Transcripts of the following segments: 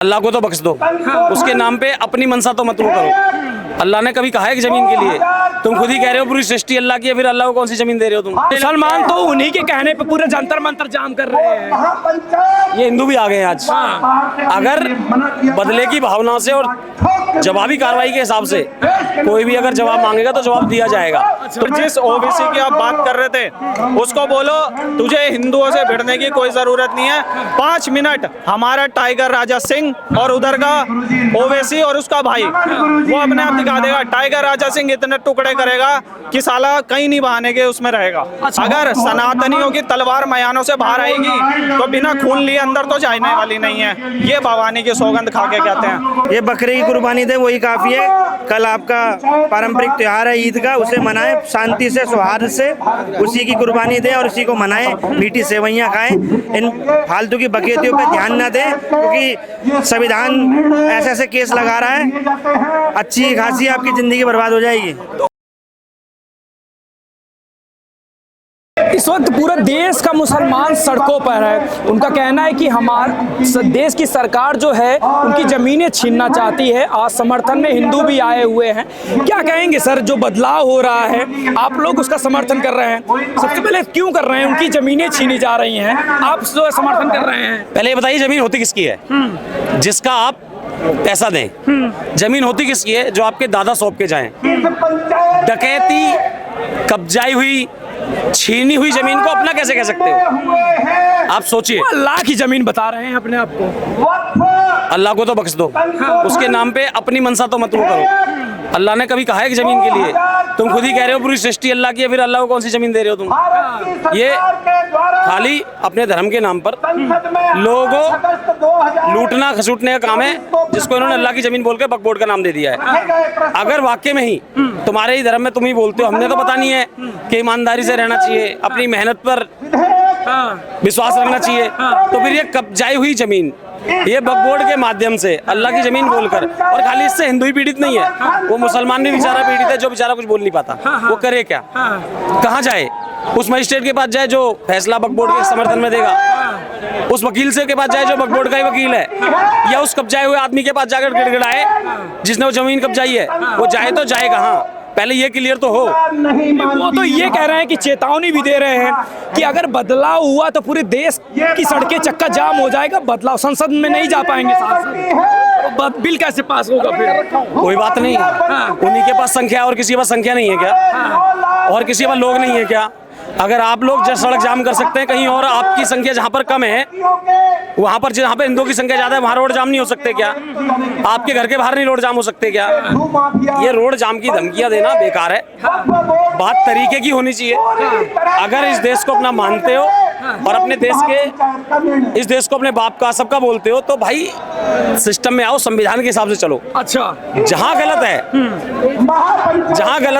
अल्लाह को तो बख्श दो, उसके नाम पे अपनी मनसा तो मत वो करो। अल्लाह ने कभी कहा है कि जमीन के लिए? तुम खुद ही कह रहे हो पूरी सृष्टि अल्लाह की है, फिर अल्लाह को कौन सी जमीन दे रहे हो तुम? मुसलमान तो उन्हीं के कहने पे पूरे जंतर मंतर जाम कर रहे हैं। ये हिंदू भी आ गए हैं आज। अगर बदले की भावना से और जवाबी कार्रवाई के हिसाब से कोई भी अगर जवाब मांगेगा तो जवाब दिया जाएगा। तो जिस ओबीसी की आप बात कर रहे थे उसको बोलो तुझे हिंदुओं से भिड़ने की कोई जरूरत नहीं है। 5 मिनट हमारा टाइगर राजा सिंह और उधर का ओबीसी और उसका भाई वो अपने आप दिखा देगा। टाइगर राजा सिंह इतने टुकड़े करेगा कि साला कहीं नहीं बहाने के उसमें रहेगा। अगर सनातनियों की तलवार मयानों से बाहर आएगी तो बिना खून लिए अंदर तो जाने वाली नहीं है। ये भवानी की सौगंध खा के कहते हैं। ये बकरे की कुर्बानी दे वही काफी है। कल आपका पारंपरिक त्योहार है ईद का, उसे मनाएं शांति से सौहार्द से, उसी की कुर्बानी दें और उसी को मनाएं, मीठी सेवइयां खाएं। इन फालतू की बकैतियों पे ध्यान न दें क्योंकि संविधान ऐसे ऐसे केस लगा रहा है, अच्छी खासी आपकी जिंदगी बर्बाद हो जाएगी। इस वक्त पूरा देश का मुसलमान सड़कों पर है। उनका कहना है कि हमारे देश की सरकार जो है उनकी ज़मीनें छीनना चाहती है। आज समर्थन में हिंदू भी आए हुए हैं। क्या कहेंगे सर, जो बदलाव हो रहा है आप लोग उसका समर्थन कर रहे हैं, सबसे पहले क्यों कर रहे हैं? उनकी ज़मीनें छीनी जा रही हैं, आप जो समर्थन कर रहे हैं। पहले ये बताइए जमीन होती किसकी है? जिसका आप पैसा दें। जमीन होती किसकी है? जो आपके दादा सौंप के जाएं। डकैती, कब्जाई हुई, छीनी हुई जमीन को अपना कैसे कह सकते हो? आप सोचिए। अल्लाह की जमीन बता रहे हैं अपने आप को। अल्लाह को तो बख्श दो, उसके नाम पे अपनी मनसा तो मत वो करो। अल्लाह ने कभी कहा है कि जमीन के लिए? तुम खुद ही कह रहे हो पूरी सृष्टि अल्लाह की है, फिर अल्लाह को कौन सी जमीन दे रहे हो तुम? ये खाली अपने धर्म के नाम पर लोगों को लूटना खसूटने का काम है, जिसको इन्होंने अल्लाह की जमीन बोल के वक्फ बोर्ड का नाम दे दिया है। अगर वाकई में ही तुम्हारे ही धर्म में तुम ही बोलते हो, हमने तो पता नहीं है कि ईमानदारी से रहना चाहिए, अपनी मेहनत पर विश्वास रखना चाहिए, तो फिर ये कब्जाई हुई जमीन ये वक्फ बोर्ड के माध्यम से अल्लाह की जमीन बोलकर, और खाली इससे हिंदू ही पीड़ित नहीं है, वो मुसलमान भी बेचारा पीड़ित है जो बेचारा कुछ बोल नहीं पाता। वो करे क्या? कहाँ जाए? उस मजिस्ट्रेट के पास जाए जो फैसला वक्फ बोर्ड के समर्थन में देगा, उस वकील से के पास जाए जो वक्फ बोर्ड का ही वकील है, या उस कब्जाए हुए आदमी के पास जाकर गिड़गिड़ाए जिसने वो जमीन कब्जाई है? वो जाए तो जाए कहाँ? पहले ये क्लियर तो हो। वो तो ये कह रहे हैं कि चेतावनी भी दे रहे हैं कि अगर बदलाव हुआ तो पूरे देश की सड़कें चक्का जाम हो जाएगा। बदलाव संसद में नहीं जा पाएंगे सांसद, बिल कैसे पास होगा फिर? कोई बात नहीं। उन्हीं के पास संख्या और किसी के पास संख्या नहीं है क्या? और किसी के पास लोग नहीं है क्या? अगर आप लोग जब सड़क जाम कर सकते हैं कहीं और आपकी संख्या जहाँ पर कम है, वहाँ पर जहाँ पे हिंदुओं की संख्या ज्यादा है वहाँ रोड जाम नहीं हो सकते क्या? आपके घर के बाहर नहीं रोड जाम हो सकते क्या? ये रोड जाम की धमकियां देना बेकार है। बात तरीके की होनी चाहिए। अगर इस देश को अपना मानते हो और अपने देश के इस देश को अपने बाप का सबका बोलते हो तो भाई सिस्टम में आओ, संविधान के हिसाब से चलो। अच्छा, जहाँ गलत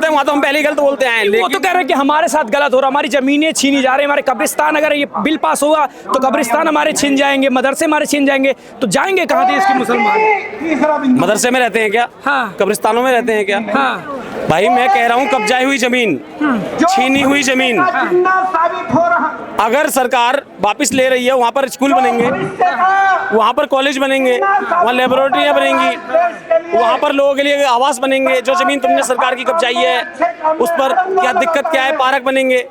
है वहाँ तो हम पहले ही गलत बोलते हैं। वो तो कह रहे हैं कि हमारे साथ गलत हो रहा, हमारी जमीनें छीनी जा रही है, हमारे कब्रिस्तान, अगर ये बिल पास होगा तो कब्रिस्तान हमारे छीन जाएंगे, मदरसे हमारे छीन जाएंगे, तो जाएंगे कहाँ देश के मुसलमान? मदरसे में रहते हैं क्या? कब्रिस्तानों में रहते हैं क्या? भाई मैं कह रहा हूँ कब्जाई हुई जमीन, छीनी हुई जमीन, अगर सरकार वापस ले रही है, वहाँ पर स्कूल बनेंगे, वहाँ पर कॉलेज बनेंगे, वहाँ लेबोरेटरियाँ बनेंगी, वहाँ पर लोगों के लिए आवास बनेंगे। जो जमीन तुमने सरकार की कब्जाई है उस पर क्या दिक्कत क्या है? पार्क बनेंगे।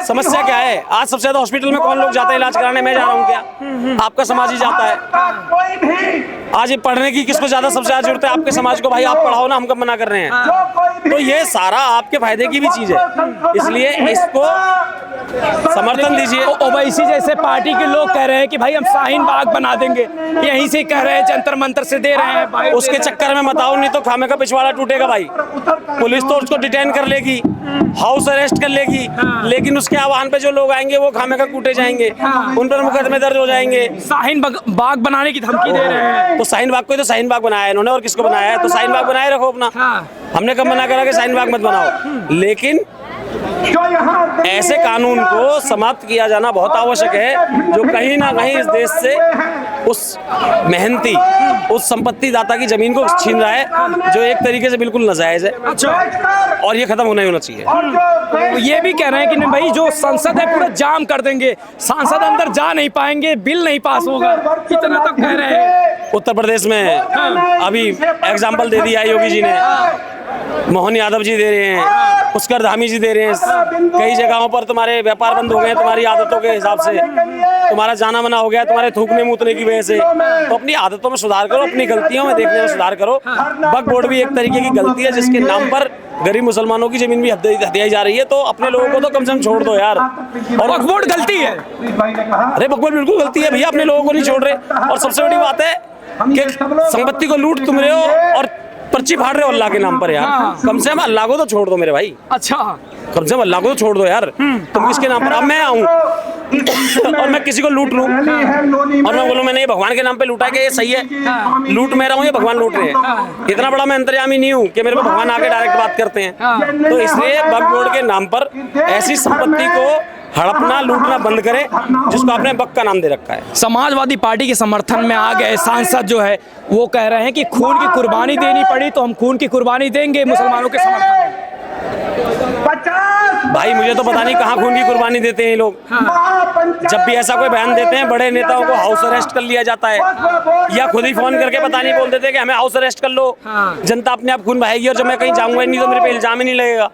समस्या क्या है? आज सबसे ज्यादा हॉस्पिटल में कौन लोग जाते हैं इलाज कराने? मैं जा रहा हूँ क्या? आपका समाज ही जाता है। आज ये पढ़ने की किसको ज्यादा सबसे ज्यादा जरूरत है? आपके समाज को। भाई आप पढ़ाओ ना, हम कब मना कर रहे हैं? तो ये सारा आपके फायदे की भी चीज है, इसलिए इसको समर्थन दीजिए। ओवैसी जैसे पार्टी के लोग कह रहे हैं कि भाई हम शाहीन बाग बना देंगे, यहीं से कह रहे हैं, जंतर मंतर से दे रहे हैं भाई। उसके चक्कर में मत आओ, नहीं तो खामे का पिछवाड़ा टूटेगा भाई। पुलिस तो उसको डिटेन कर लेगी, हाउस अरेस्ट कर लेगी, लेकिन उसके आह्वान पे जो लोग आएंगे वो खामे का कूटे जाएंगे, उन पर मुकदमे दर्ज हो जाएंगे। शाहीन बाग बनाने की धमकी दे रहे हैं। तो शाहीन बाग को तो शाहीन बाग बनाया है इन्होंने, और किसको बनाया है? तो शाहीन बाग बनाए रखो अपना। हमने कब मना करा कि शाहीन बाग मत बनाओ, लेकिन ऐसे कानून को समाप्त किया जाना बहुत आवश्यक है जो कहीं ना कहीं इस देश से उस मेहनती, उस संपत्ति दाता की जमीन को छीन रहा है, जो एक तरीके से बिल्कुल नाजायज है। अच्छा, और ये खत्म होना चाहिए। तो ये भी कह रहे हैं कि नहीं भाई, जो संसद है पूरा जाम कर देंगे, सांसद अंदर जा नहीं पाएंगे, बिल नहीं पास होगा, इतना तक कह रहे हैं। उत्तर प्रदेश में अभी एग्जाम्पल दे दिया है योगी जी ने, मोहन यादव जी दे रहे हैं, पुष्कर धामी जी दे रहे हैं। कई जगहों पर तुम्हारे व्यापार बंद हो गए तुम्हारी आदतों के हिसाब से, तुम्हारा जाना मना हो गया तुम्हारे थूकने मूतने की वजह से। तो अपनी आदतों में सुधार करो, अपनी गलतियों में देखने में सुधार करो। वक्फ बोर्ड भी एक तरीके की गलती है, जिसके नाम पर गरीब मुसलमानों की जमीन भी हथियाई जा रही है। तो अपने लोगों को तो कम से कम छोड़ दो यार। और वक्फ बोर्ड गलती है? अरे वक्फ बोर्ड बिल्कुल गलती है भैया, अपने लोगों को नहीं छोड़ रहे। और सबसे बड़ी बात है कि संपत्ति को लूट तुम रहे हो और पर्ची फाड़ रहे हो अल्लाह के नाम पर यार। कम से कम अल्लाह को तो छोड़ दो मेरे भाई। अच्छा, कम से कम अल्लाह को तो छोड़ दो यार। तुम किसके नाम पर, अब मैं आऊं और मैं किसी को लूट लूं और मैं बोलूं मैंने ये भगवान के नाम पे लूटा है, कि ये सही है? लूट मैं रहा हूं, ये भगवान लूट रहे हैं। इतना बड़ा मैं अंतर्यामी नहीं हूं कि मेरे को भगवान आके डायरेक्ट बात करते हैं। तो इसलिए वक्फ बोर्ड के नाम पर ऐसी संपत्ति को हड़पना लूटना बंद करें, जिसको आपने वक्फ का नाम दे रखा है। समाजवादी पार्टी के समर्थन में आ गए सांसद जो है, वो कह रहे हैं कि खून की कुर्बानी देनी पड़ी तो हम खून की कुर्बानी देंगे मुसलमानों के समर्थन में। भाई मुझे तो पता नहीं कहाँ खून की कुर्बानी देते हैं ये लोग। जब भी ऐसा कोई बयान देते हैं, बड़े नेताओं को हाउस अरेस्ट कर लिया जाता है, या खुद ही फोन करके पता नहीं बोल देते कि हमें हाउस अरेस्ट कर लो, जनता अपने आप खून बहाएगी और जब मैं कहीं जाऊंगा नहीं तो मेरे पे इल्जाम ही नहीं लगेगा।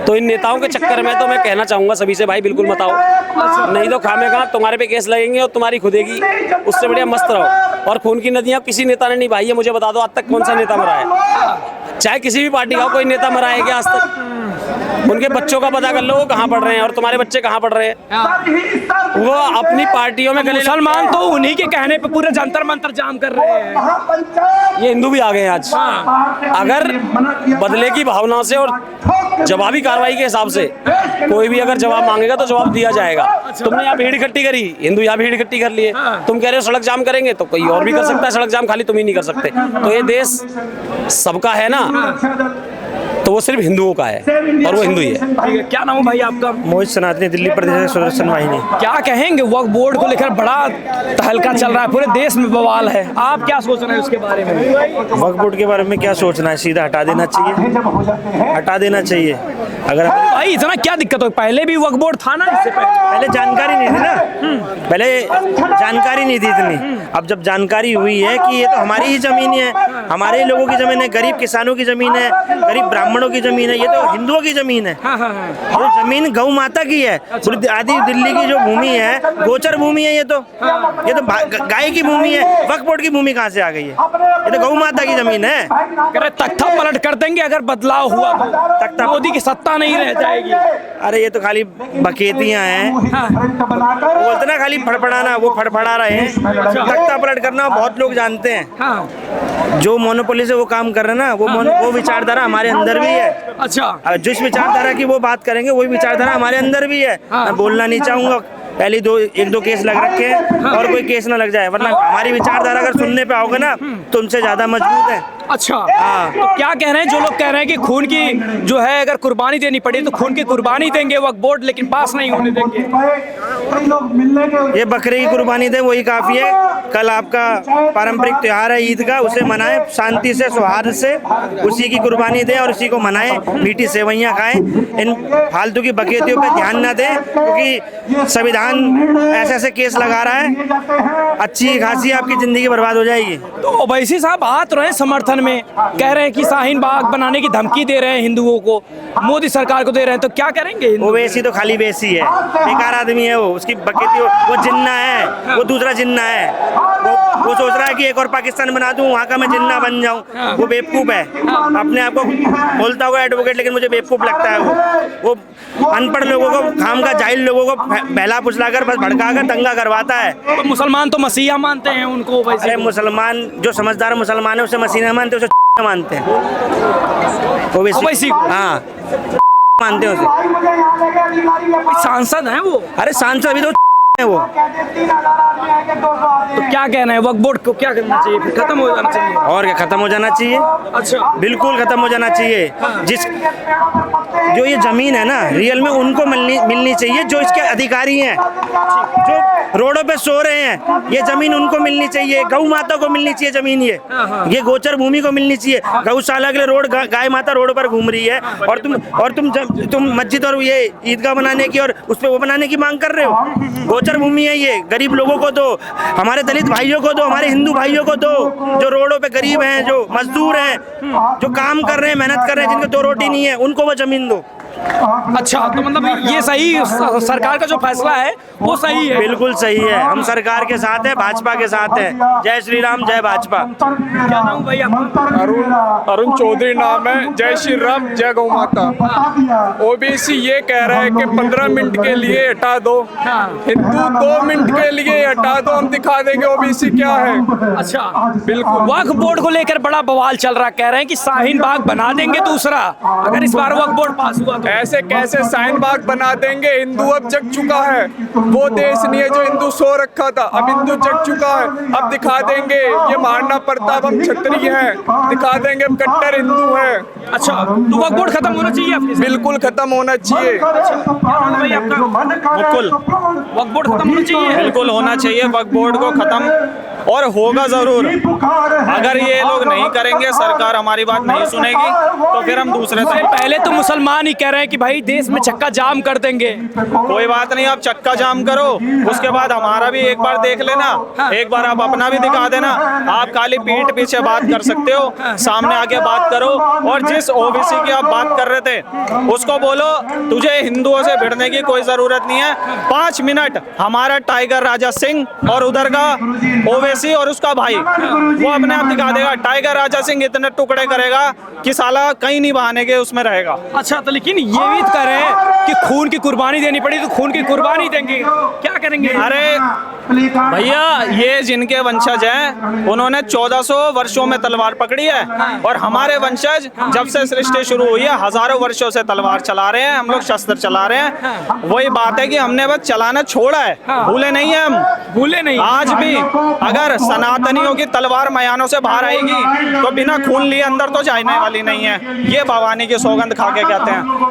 तो इन नेताओं के चक्कर में तो मैं कहना चाहूंगा सभी से, भाई बिल्कुल मत आओ, नहीं तो खामेखा तुम्हारे पे केस लगेंगे और तुम्हारी खुदेगी। उससे बढ़िया मस्त रहो। और खून की नदियां किसी नेता ने नहीं बहाई है, मुझे बता दो आज तक कौन सा नेता मरा है? चाहे किसी भी पार्टी का कोई नेता मरा है क्या आज तक? उनके बच्चों का पता कर लो वो कहाँ पढ़ रहे हैं और तुम्हारे बच्चे कहाँ पढ़ रहे हैं। वो अपनी पार्टियों में मुसलमान तो उन्हीं के कहने पे पूरे जंतर मंतर जाम कर रहे हैं। ये हिंदू भी आ गए हैं आज। अगर बदले की भावना से और जवाबी कार्रवाई के हिसाब से कोई भी अगर जवाब मांगेगा तो जवाब दिया जाएगा। तुमने यहाँ भीड़ इकट्ठी करी, हिंदू यहाँ भीड़ इकट्ठी कर लिए, तुम कह रहे हो सड़क जाम करेंगे, तो कोई और भी कर सकता है सड़क जाम, खाली तुम ही नहीं कर सकते। तो ये देश सबका है ना, तो वो सिर्फ हिंदुओं का है और वो हिंदू ही है। क्या नाम है भाई आपका? मोहित सनातनी, दिल्ली प्रदेश सुदर्शन वाहिनी। क्या कहेंगे, वक्फ बोर्ड को लेकर बड़ा तहलका चल रहा है, पूरे देश में बवाल है, आप क्या सोच रहे हैं उसके बारे में? वक्फ बोर्ड के बारे में क्या सोचना है, सीधा हटा देना चाहिए, हटा देना चाहिए। अगर भाई इतना क्या दिक्कत हो, पहले भी वक्फ बोर्ड था ना, इससे पहले जानकारी नहीं थी ना, पहले जानकारी नहीं थी इतनी। अब जब जानकारी हुई है कि ये तो हमारी ही जमीन है, हमारे लोगों की जमीन है, गरीब किसानों की जमीन है, गरीब ब्राह्मणों की जमीन है, ये तो हिंदुओं की जमीन है। ये जमीन गौ माता की है। पूरी आधी दिल्ली की जो भूमि है गोचर भूमि है, ये तो गाय की भूमि है। वक्फ बोर्ड की भूमि कहाँ से आ गई है? ये तो गौ माता की जमीन है। तख्ता पलट कर देंगे अगर बदलाव हुआ तो, तख्ता मोदी की सत्ता नहीं रह जाएगी। अरे ये तो खाली बकेतियां हैं, बोलते ना खाली फड़फड़ाना, वो फड़फड़ा रहे हैं। तख्ता पलट करना बहुत लोग जानते हैं। जो मोनोपोली से वो काम कर रहे हैं ना, वो विचारधारा हमारे अंदर भी है। अच्छा, जिस विचारधारा की वो बात करेंगे वही विचारधारा हमारे अंदर भी है। मैं बोलना नहीं चाहूंगा, पहले एक दो केस लग रखे हैं और कोई केस ना लग जाए, वरना हमारी विचारधारा अगर सुनने पे आओगे ना तो उनसे ज्यादा मजबूत है। अच्छा, तो क्या कह रहे हैं जो लोग कह रहे हैं कि खून की जो है अगर कुर्बानी देनी पड़ी तो खून की कुर्बानी देंगे वक्फ बोर्ड, लेकिन पास नहीं होने देंगे? ये बकरे की कुर्बानी दे वही काफी है। कल आपका पारंपरिक त्योहार है ईद का, उसे मनाएं शांति से, सौहार्द से, उसी की कुर्बानी दें और उसी को मनाएं, मीठी सेवइयाँ खाएं। इन फालतू की बकैतियों पे ध्यान ना दें, क्योंकि संविधान ऐसे ऐसे केस लगा रहा है, अच्छी खासी आपकी जिंदगी बर्बाद हो जाएगी। तो ओवैसी साहब हाथ रहे समर्थन में, कह रहे हैं कि शाहीन बाग बनाने की धमकी दे रहे हैं हिंदुओं को, मोदी सरकार को दे रहे हैं, तो क्या करेंगे? ओवैसी तो खाली वैसी है, बेकार आदमी है वो, उसकी बकैती, वो जिन्ना है, वो दूसरा जिन्ना है। वो सोच रहा है कि एक और पाकिस्तान बना दूं, वहाँ का मैं जिन्ना बन जाऊं। वो बेवकूफ है, अपने आप को बोलता हुआ एडवोकेट, लेकिन मुझे बेवकूफ लगता है वो अनपढ़ लोगों को, खाम का जाहिल लोगों को बहला फुसलाकर बस भड़काकर दंगा करवाता है। तो मुसलमान तो मसीहा मानते हैं उनको। अरे मुसलमान जो समझदार मुसलमान है उसे मसीहा मानते हैं, उसे मानते हैं, ओवैसी हाँ मानते हैं उसे। सांसद हैं वो? अरे सांसद भी तो है वो। तो क्या कहना है, वक्फ बोर्ड को क्या करना चाहिए, फिर खत्म हो जाना चाहिए? और क्या खत्म हो जाना चाहिए? अच्छा, बिल्कुल खत्म हो जाना चाहिए। जो ये जमीन है ना, रियल में उनको मिलनी चाहिए जो इसके अधिकारी हैं, जो रोडों पे सो रहे हैं, ये जमीन उनको मिलनी चाहिए, गौ माता को मिलनी चाहिए जमीन, ये गोचर भूमि को मिलनी चाहिए। गौशाला के लिए रोड, गाय माता रोड पर घूम रही है और तुम मस्जिद और ये ईदगाह बनाने की और उस पे वो बनाने की मांग कर रहे हो। गोचर भूमि है ये, गरीब लोगों को दो, हमारे दलित भाइयों को दो, हमारे हिंदू भाइयों को दो, जो रोडों पे गरीब हैं, जो मजदूर हैं, जो काम कर रहे हैं, मेहनत कर रहे हैं, जिनको 2 रोटी नहीं है, उनको वो जमीन दो। अच्छा, तो मतलब ये सही सरकार का जो फैसला है वो सही है? बिल्कुल सही है, हम सरकार के साथ हैं, भाजपा के साथ हैं। जय श्री राम, जय भाजपा। क्या नाम भाई आपका? अरुण चौधरी नाम है। जय श्री राम, जय गौ माता। ओबीसी ये कह रहा है कि 15 मिनट के लिए हटा दो, हिंदू 2 मिनट के लिए हटा दो, हम दिखा देंगे ओबीसी क्या है। अच्छा, बिल्कुल। वक्फ बोर्ड को लेकर बड़ा बवाल चल रहा, कह रहे हैं कि शाहीन बाग बना देंगे दूसरा अगर इस बार वक्फ बोर्ड पास हुआ तो। ऐसे कैसे शाहीन बाग बना देंगे? हिंदू अब जग चुका है, वो देश नहीं है जो हिंदू सो रखा था, अब हिंदू जग चुका है, अब दिखा देंगे। ये महाराणा प्रताप, हम क्षत्रिय हैं, दिखा देंगे हम कट्टर हिंदू हैं। अच्छा, तो वक्फ बोर्ड खत्म होना चाहिए अपने से? बिल्कुल खत्म होना चाहिए। भाई आपका बिल्कुल वक्फ बोर्ड खत्म होना चाहिए? बिल्कुल होना चाहिए वक्फ बोर्ड को खत्म, और होगा जरूर। अगर ये लोग नहीं करेंगे, सरकार हमारी बात नहीं सुनेगी, तो फिर हम दूसरे से। पहले तो मुसलमान ही कह रहे हैं कि भाई देश में चक्का जाम कर देंगे। कोई बात नहीं, आप चक्का जाम करो, उसके बाद हमारा भी एक बार देख लेना, एक बार आप अपना भी दिखा देना। आप खाली पीठ पीछे बात कर सकते हो, सामने आके बात करो। और जिस ओबीसी की आप बात कर रहे थे उसको बोलो तुझे हिंदुओं से भिड़ने की कोई जरूरत नहीं है। 5 मिनट हमारा टाइगर राजा सिंह और उधर का ओवैसी और उसका भाई, वो अपने आप दिखा देगा। टाइगर राजा सिंह इतने टुकड़े करेगा कि साला कहीं नहीं बहाने के उसमें रहेगा। अच्छा, तो लेकिन ये भी तो करें कि खून की कुर्बानी देनी पड़ी तो खून की कुर्बानी देंगे, क्या करेंगे? अरे भैया, ये जिनके वंशज हैं उन्होंने 1400 वर्षों में तलवार पकड़ी है, और हमारे वंशज जब से सृष्टि शुरू हुई है हजारों वर्षों से तलवार चला रहे हैं, हम लोग शस्त्र चला रहे हैं। वही बात है कि हमने बस चलाना छोड़ा है, भूले नहीं है हम, भूले नहीं। आज भी अगर सनातनियों की तलवार मयानों से बाहर आएगी तो बिना खून लिए अंदर तो जाने वाली नहीं है। ये भवानी की सौगंध खा के कहते हैं।